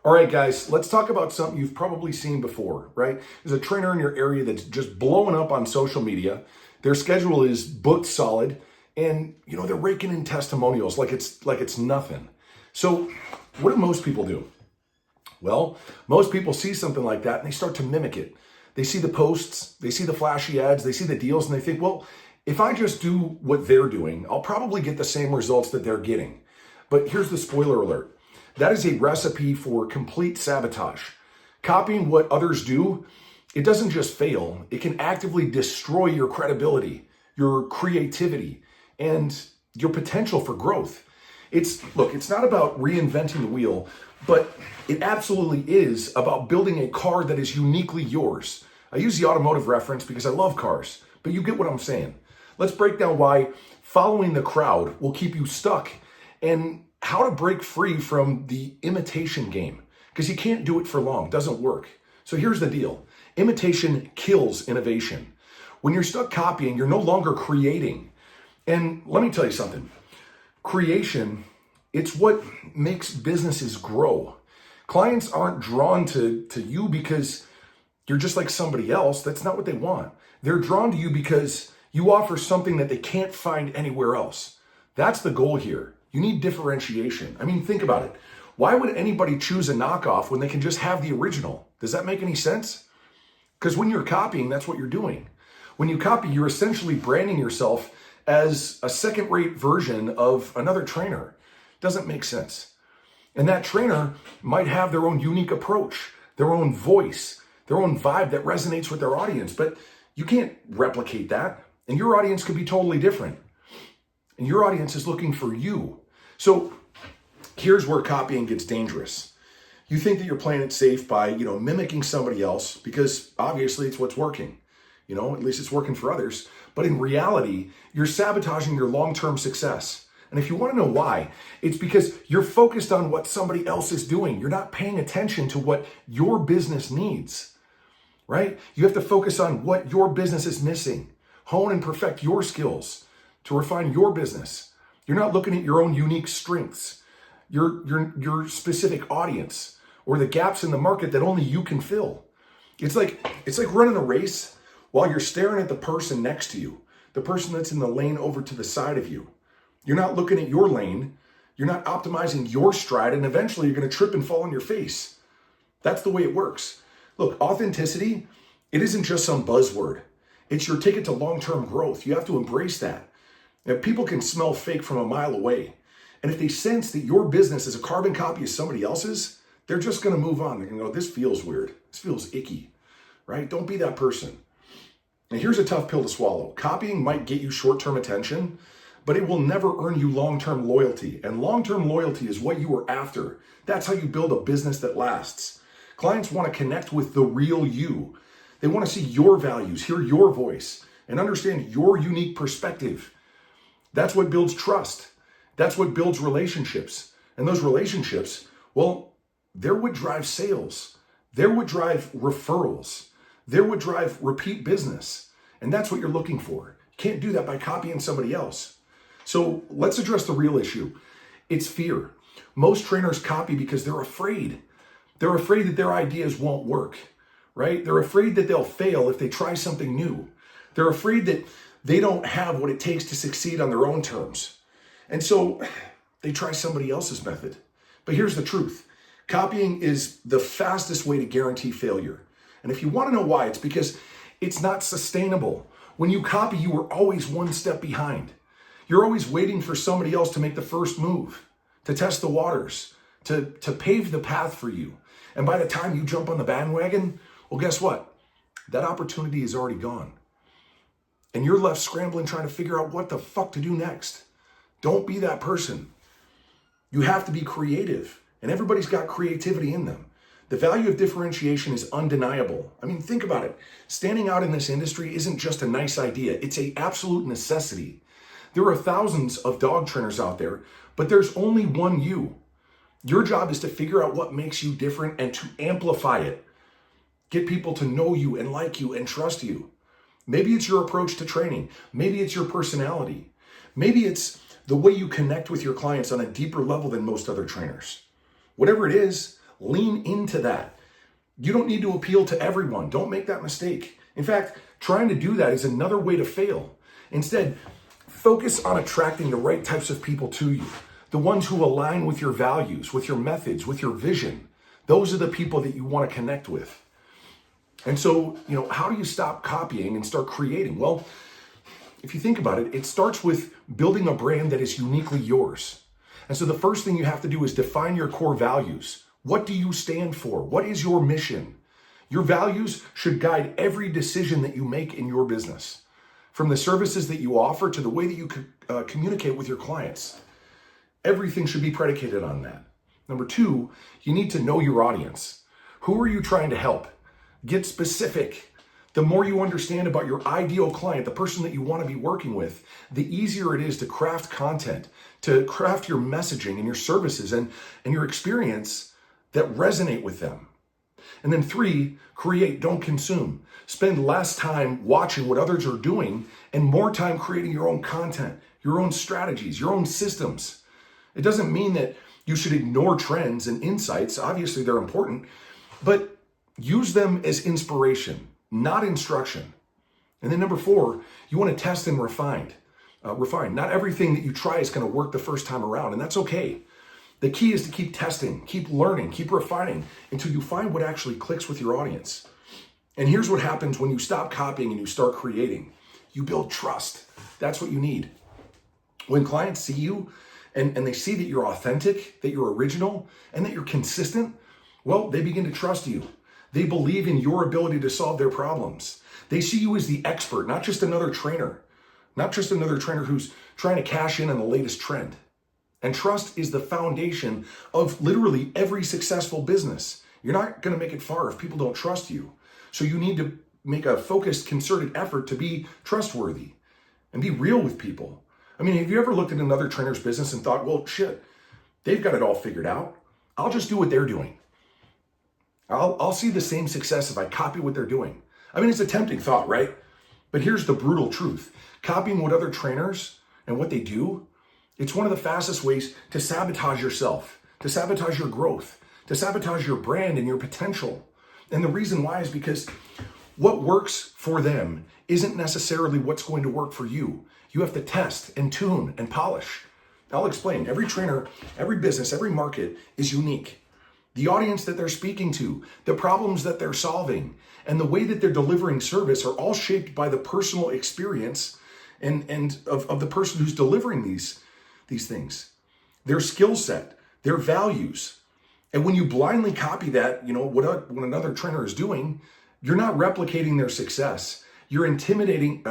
All right, guys, let's talk about something you've probably seen before, right? There's a trainer in your area that's just blowing up on social media. Their schedule is booked solid, and they're raking in testimonials like it's nothing. So, what do most people do? Well, most people see something like that and they start to mimic it. They see the posts, they see the flashy ads, they see the deals, and they think, well, if I just do what they're doing, I'll probably get the same results that they're getting. But here's the spoiler alert. That is a recipe for complete sabotage. Copying what others do, it doesn't just fail, it can actively destroy your credibility, your creativity, and your potential for growth. It's not about reinventing the wheel, but it absolutely is about building a car that is uniquely yours. I use the automotive reference because I love cars, but you get what I'm saying. Let's break down why following the crowd will keep you stuck and how to break free from the imitation game, because you can't do it for long. It doesn't work. So here's the deal. Imitation kills innovation. When you're stuck copying, you're no longer creating. And let me tell you something. Creation, it's what makes businesses grow. Clients aren't drawn to you because you're just like somebody else. That's not what they want. They're drawn to you because you offer something that they can't find anywhere else. That's the goal here. You need differentiation. I mean, think about it. Why would anybody choose a knockoff when they can just have the original? Does that make any sense? Because when you're copying, that's what you're doing. When you copy, you're essentially branding yourself as a second-rate version of another trainer. Doesn't make sense. And that trainer might have their own unique approach, their own voice, their own vibe that resonates with their audience, but you can't replicate that. And your audience could be totally different. And your audience is looking for you. So here's where copying gets dangerous. You think that you're playing it safe by, mimicking somebody else because obviously it's what's working. At least it's working for others. But in reality, you're sabotaging your long-term success. And if you want to know why, it's because you're focused on what somebody else is doing. You're not paying attention to what your business needs, right? You have to focus on what your business is missing. Hone and perfect your skills to refine your business. You're not looking at your own unique strengths, your specific audience, or the gaps in the market that only you can fill. It's like running a race while you're staring at the person next to you, the person that's in the lane over to the side of you. You're not looking at your lane, you're not optimizing your stride, and eventually you're going to trip and fall on your face. That's the way it works. Look, authenticity, it isn't just some buzzword. It's your ticket to long-term growth. You have to embrace that. Now, people can smell fake from a mile away. And if they sense that your business is a carbon copy of somebody else's, they're just going to move on. They're going to go, this feels weird. This feels icky, right? Don't be that person. And here's a tough pill to swallow. Copying might get you short-term attention, but it will never earn you long-term loyalty. And long-term loyalty is what you are after. That's how you build a business that lasts. Clients want to connect with the real you. They want to see your values, hear your voice, and understand your unique perspective. That's what builds trust. That's what builds relationships. And those relationships, well, they're what drive sales. They're what drive referrals. They're what drive repeat business. And that's what you're looking for. You can't do that by copying somebody else. So let's address the real issue. It's fear. Most trainers copy because they're afraid. They're afraid that their ideas won't work, right? They're afraid that they'll fail if they try something new. They're afraid that they don't have what it takes to succeed on their own terms. And so they try somebody else's method. But here's the truth. Copying is the fastest way to guarantee failure. And if you want to know why, it's because it's not sustainable. When you copy, you are always one step behind. You're always waiting for somebody else to make the first move, to test the waters, to pave the path for you. And by the time you jump on the bandwagon, well, guess what? That opportunity is already gone. And you're left scrambling trying to figure out what the fuck to do next. Don't be that person. You have to be creative, and everybody's got creativity in them. The value of differentiation is undeniable. I mean, think about it. Standing out in this industry isn't just a nice idea. It's an absolute necessity. There are thousands of dog trainers out there, but there's only one you. Your job is to figure out what makes you different and to amplify it. Get people to know you and like you and trust you. Maybe it's your approach to training. Maybe it's your personality. Maybe it's the way you connect with your clients on a deeper level than most other trainers. Whatever it is, Lean into that. You don't need to appeal to everyone. Don't make that mistake. In fact, trying to do that is another way to fail. Instead, focus on attracting the right types of people to you, the ones who align with your values, with your methods, with your vision. Those are the people that you want to connect with. And so, how do you stop copying and start creating? Well, if you think about it, it starts with building a brand that is uniquely yours. And so the first thing you have to do is define your core values. What do you stand for? What is your mission? Your values should guide every decision that you make in your business, from the services that you offer to the way that you communicate with your clients. Everything should be predicated on that. Number two, you need to know your audience. Who are you trying to help? Get specific. The more you understand about your ideal client, the person that you want to be working with, the easier it is to craft content, to craft your messaging and your services and your experience that resonate with them. And then three, create, don't consume. Spend less time watching what others are doing and more time creating your own content, your own strategies, your own systems. It doesn't mean that you should ignore trends and insights. Obviously, they're important, but use them as inspiration, not instruction. And then number four, you want to test and refine. Not everything that you try is going to work the first time around, and that's okay. The key is to keep testing, keep learning, keep refining until you find what actually clicks with your audience. And here's what happens when you stop copying and you start creating. You build trust. That's what you need. When clients see you and they see that you're authentic, that you're original, and that you're consistent, well, they begin to trust you. They believe in your ability to solve their problems. They see you as the expert, not just another trainer who's trying to cash in on the latest trend. And trust is the foundation of literally every successful business. You're not going to make it far if people don't trust you. So you need to make a focused, concerted effort to be trustworthy and be real with people. I mean, have you ever looked at another trainer's business and thought, well, shit, they've got it all figured out. I'll just do what they're doing. I'll see the same success if I copy what they're doing. I mean, it's a tempting thought, right? But here's the brutal truth. Copying what other trainers and what they do, it's one of the fastest ways to sabotage yourself, to sabotage your growth, to sabotage your brand and your potential. And the reason why is because what works for them isn't necessarily what's going to work for you. You have to test and tune and polish. I'll explain. Every trainer, every business, every market is unique. The audience that they're speaking to, the problems that they're solving, and the way that they're delivering service are all shaped by the personal experience and of the person who's delivering these things. Their skill set, their values. And when you blindly copy that, what another trainer is doing, you're not replicating their success. You're imitating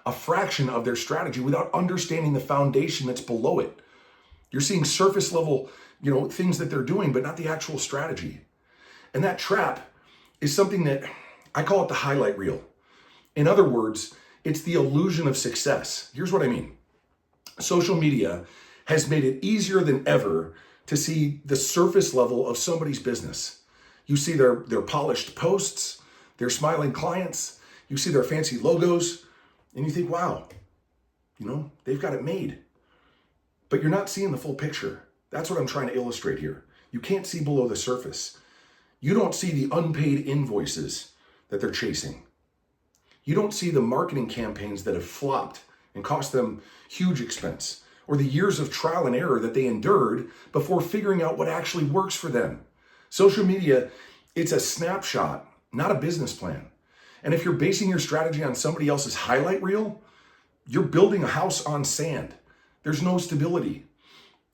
a fraction of their strategy without understanding the foundation that's below it. You're seeing surface level things that they're doing, but not the actual strategy. And that trap is something that I call it the highlight reel. In other words, it's the illusion of success. Here's what I mean. Social media has made it easier than ever to see the surface level of somebody's business. You see their polished posts, their smiling clients, you see their fancy logos, and you think, wow, they've got it made. But you're not seeing the full picture. That's what I'm trying to illustrate here. You can't see below the surface. You don't see the unpaid invoices that they're chasing. You don't see the marketing campaigns that have flopped and cost them huge expense, or the years of trial and error that they endured before figuring out what actually works for them. Social media, it's a snapshot, not a business plan. And if you're basing your strategy on somebody else's highlight reel, you're building a house on sand. There's no stability.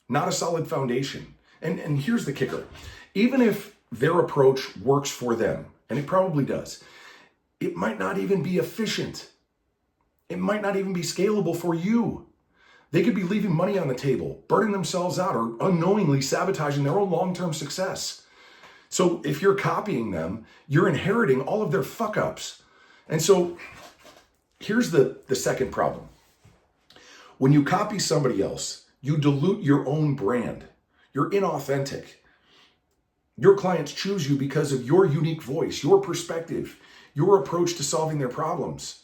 Not a solid foundation. And here's the kicker. Even if their approach works for them, and it probably does, it might not even be efficient. It might not even be scalable for you. They could be leaving money on the table, burning themselves out, or unknowingly sabotaging their own long-term success. So if you're copying them, you're inheriting all of their fuck-ups. And so here's the second problem. When you copy somebody else, you dilute your own brand. You're inauthentic. Your clients choose you because of your unique voice, your perspective, your approach to solving their problems.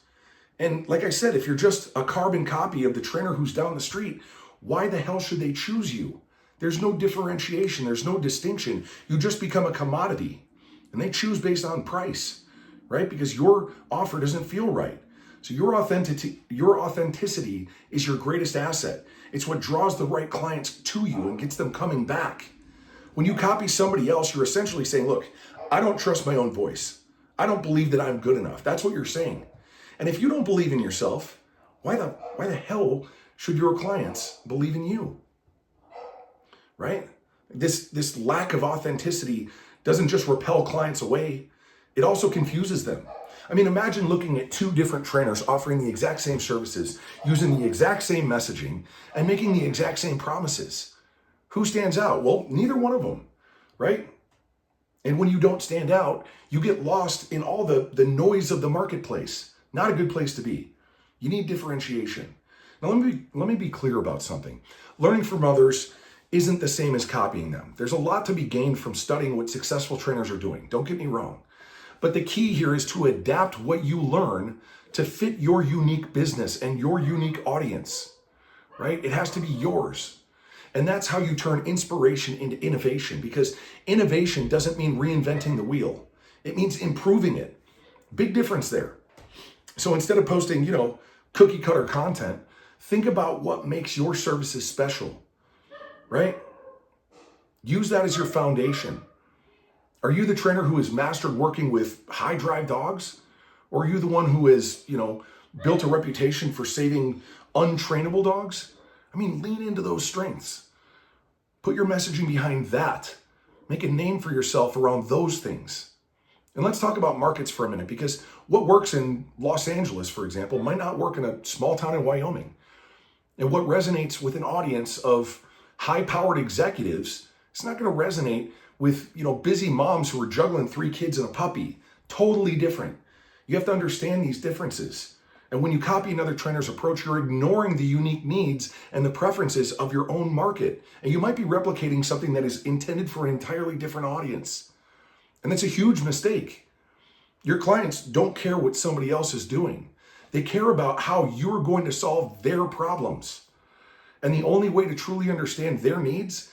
And like I said, if you're just a carbon copy of the trainer who's down the street, why the hell should they choose you? There's no differentiation. There's no distinction. You just become a commodity. And they choose based on price, right? Because your offer doesn't feel right. So your authenticity is your greatest asset. It's what draws the right clients to you and gets them coming back. When you copy somebody else, you're essentially saying, look, I don't trust my own voice. I don't believe that I'm good enough. That's what you're saying. And if you don't believe in yourself, why the hell should your clients believe in you? Right? This lack of authenticity doesn't just repel clients away, it also confuses them. I mean, imagine looking at two different trainers offering the exact same services, using the exact same messaging, and making the exact same promises. Who stands out? Well, neither one of them, right? And when you don't stand out, you get lost in all the noise of the marketplace. Not a good place to be. You need differentiation. Now, let me be clear about something. Learning from others isn't the same as copying them. There's a lot to be gained from studying what successful trainers are doing. Don't get me wrong. But the key here is to adapt what you learn to fit your unique business and your unique audience, right? It has to be yours. And that's how you turn inspiration into innovation, because innovation doesn't mean reinventing the wheel. It means improving it. Big difference there. So instead of posting, cookie cutter content, think about what makes your services special, right? Use that as your foundation. Are you the trainer who has mastered working with high drive dogs? Or are you the one who has, built a reputation for saving untrainable dogs? I mean, lean into those strengths. Put your messaging behind that. Make a name for yourself around those things. And let's talk about markets for a minute, because what works in Los Angeles, for example, might not work in a small town in Wyoming. And what resonates with an audience of high-powered executives, it's not going to resonate with, busy moms who are juggling 3 kids and a puppy. Totally different. You have to understand these differences. And when you copy another trainer's approach, you're ignoring the unique needs and the preferences of your own market. And you might be replicating something that is intended for an entirely different audience. And that's a huge mistake. Your clients don't care what somebody else is doing. They care about how you're going to solve their problems. And the only way to truly understand their needs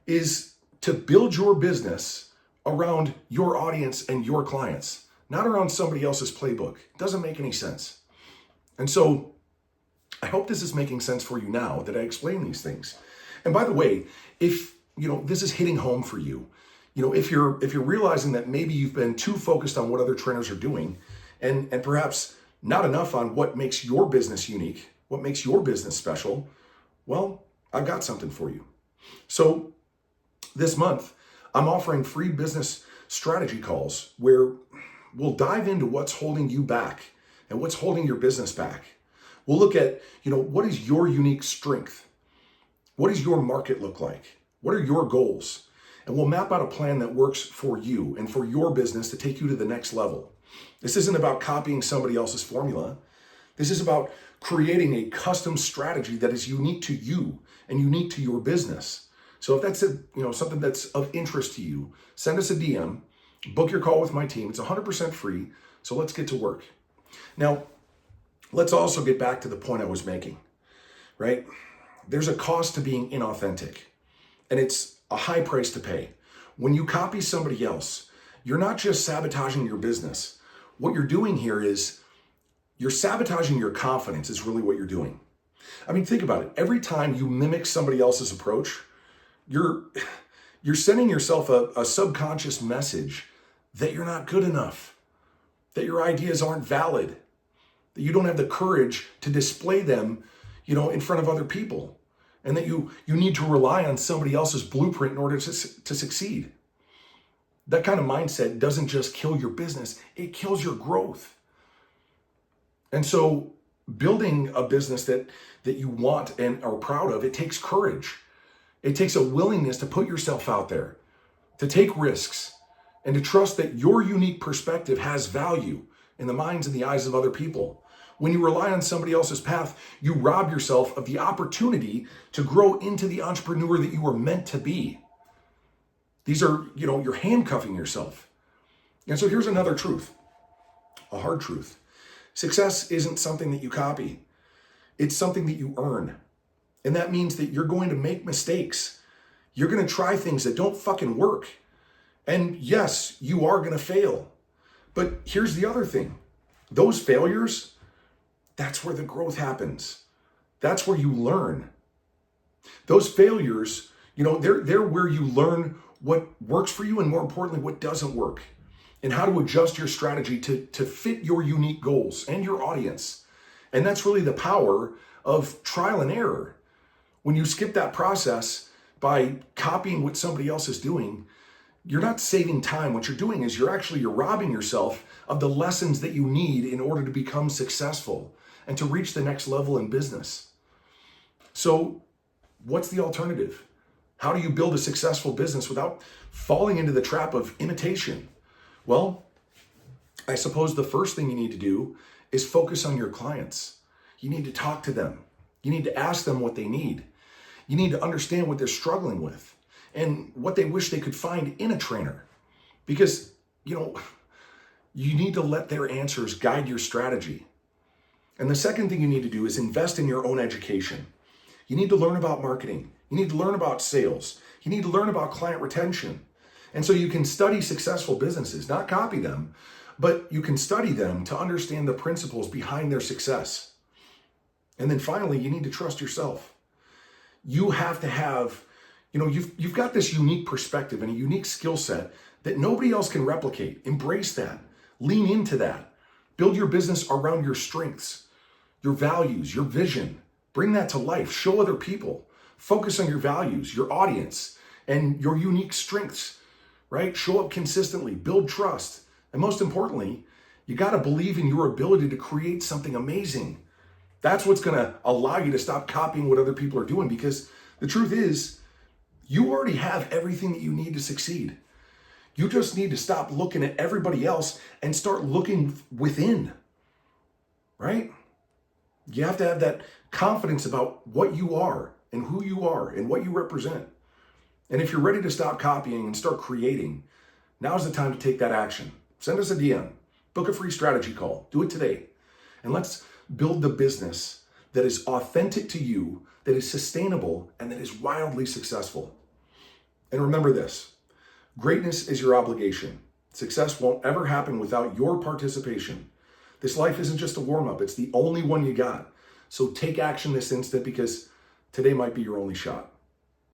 is to build your business around your audience and your clients, not around somebody else's playbook. It doesn't make any sense. And so I hope this is making sense for you now that I explain these things. And by the way, if this is hitting home for you, if you're realizing that maybe you've been too focused on what other trainers are doing and perhaps not enough on what makes your business unique, what makes your business special, well, I've got something for you. So this month, I'm offering free business strategy calls where we'll dive into what's holding you back and what's holding your business back. We'll look at, what is your unique strength? What does your market look like? What are your goals? And we'll map out a plan that works for you and for your business to take you to the next level. This isn't about copying somebody else's formula. This is about creating a custom strategy that is unique to you and unique to your business. So if that's something that's of interest to you, send us a DM, book your call with my team. It's 100% free. So let's get to work. Now, let's also get back to the point I was making, right? There's a cost to being inauthentic, and it's a high price to pay. When you copy somebody else, you're not just sabotaging your business. What you're doing here is you're sabotaging your confidence is really what you're doing. I mean, think about it. Every time you mimic somebody else's approach, you're sending yourself a subconscious message that you're not good enough, that your ideas aren't valid, that you don't have the courage to display them, in front of other people, and that you need to rely on somebody else's blueprint in order to succeed. That kind of mindset doesn't just kill your business, it kills your growth. And so building a business that you want and are proud of, it takes courage. It takes a willingness to put yourself out there, to take risks, and to trust that your unique perspective has value in the minds and the eyes of other people. When you rely on somebody else's path, you rob yourself of the opportunity to grow into the entrepreneur that you were meant to be. These are, you're handcuffing yourself. And so here's another truth, a hard truth. Success isn't something that you copy. It's something that you earn. And that means that you're going to make mistakes. You're going to try things that don't fucking work. And yes, you are going to fail. But here's the other thing. Those failures, that's where the growth happens. That's where you learn. Those failures, they're where you learn what works for you and more importantly, what doesn't work and how to adjust your strategy to fit your unique goals and your audience. And that's really the power of trial and error. When you skip that process by copying what somebody else is doing, you're not saving time. What you're doing is you're robbing yourself of the lessons that you need in order to become successful and to reach the next level in business. So what's the alternative? How do you build a successful business without falling into the trap of imitation? Well, I suppose the first thing you need to do is focus on your clients. You need to talk to them. You need to ask them what they need. You need to understand what they're struggling with and what they wish they could find in a trainer. Because, you need to let their answers guide your strategy. And the second thing you need to do is invest in your own education. You need to learn about marketing. You need to learn about sales. You need to learn about client retention. And so you can study successful businesses, not copy them, but you can study them to understand the principles behind their success. And then finally, you need to trust yourself. You have to have, you've got this unique perspective and a unique skill set that nobody else can replicate. Embrace that. Lean into that. Build your business around your strengths, your values, your vision. Bring that to life. Show other people. Focus on your values, your audience, and your unique strengths, right? Show up consistently, build trust. And most importantly, you got to believe in your ability to create something amazing. That's what's going to allow you to stop copying what other people are doing, because the truth is, you already have everything that you need to succeed. You just need to stop looking at everybody else and start looking within, right? You have to have that confidence about what you are and who you are and what you represent. And if you're ready to stop copying and start creating, now's the time to take that action. Send us a DM, book a free strategy call, do it today. And let's build the business that is authentic to you, that is sustainable, and that is wildly successful. And remember this, greatness is your obligation. Success won't ever happen without your participation. This life isn't just a warm-up, it's the only one you got. So take action this instant, because today might be your only shot.